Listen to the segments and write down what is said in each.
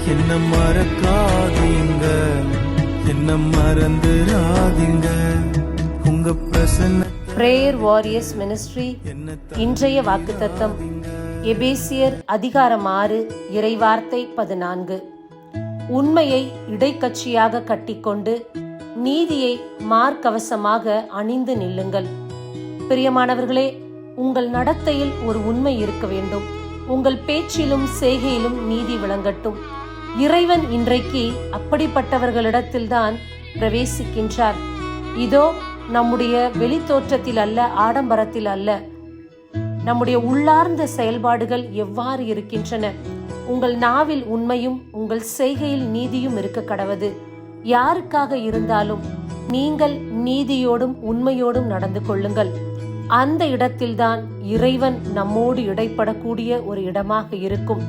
என்ன மறக்காதீங்க, என்ன மறந்துடாதீங்க. உங்க பிரசன்ன பிரேயர் வாரியர்ஸ் மினிஸ்ட்ரி இன்றைய வாக்குத்தத்தம் எபேசியர் அதிகாரம் 6 இறைவார்த்தை 14. உண்மையை இடைக்கட்சியாக கட்டிக்கொண்டு நீதியை மார்க்கவசமாக அணிந்து நில்லுங்கள். பிரியமானவர்களே, உங்கள் நடத்தையில் ஒரு உண்மை இருக்க வேண்டும். உங்கள் பேச்சிலும் செய்கையிலும் நீதி விளங்கட்டும். இறைவன் இன்றைக்கு அப்படிப்பட்டவர்களிடத்தில்தான் பிரவேசிக்கின்றார். இதோ நம்முடைய வெளித்தோற்றத்தில் அல்ல, ஆடம்பரத்தில் அல்ல, நம்முடைய உள்ளார்ந்த செயல்பாடுகள் எவ்வாறு இருக்கின்றன. உங்கள் நாவில் உண்மையும் உங்கள் செய்கையில் நீதியும் இருக்க கடவது. யாருக்காக இருந்தாலும் நீங்கள் நீதியோடும் உண்மையோடும் நடந்து கொள்ளுங்கள். அந்த இடத்தில்தான் இறைவன் நம்மோடு இடைப்படக்கூடிய ஒரு இடமாக இருக்கும்.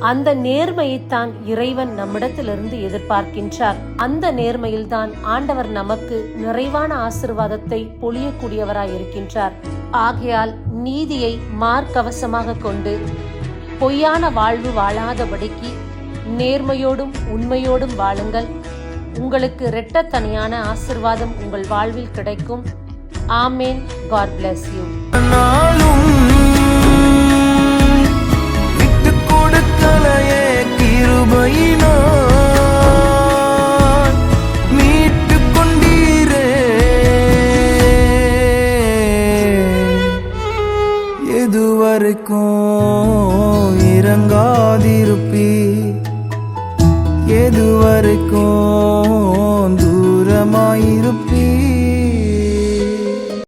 அந்த நேர்மையைத்தான் இறைவன் நம்மிடத்திலிருந்து எதிர்பார்க்கின்றார். அந்த நேர்மையில்தான் ஆண்டவர் நமக்கு நிறைவான ஆசீர்வாதத்தை பொழியக்கூடியவராய் இருக்கின்றார். ஆகையால் நீதியை மார்க்கவசமாக கொண்டு பொய்யான வாழ்வு வாழாதபடிக்கு நேர்மையோடும் உண்மையோடும் வாழுங்கள். உங்களுக்கு இரட்டத்தனியான ஆசீர்வாதம் உங்கள் வாழ்வில் கிடைக்கும். ஆமேன். God bless you. எதுவரைக்கும் இறங்காதிருப்பி, எதுவரைக்கும் தூரமாயிருப்பி.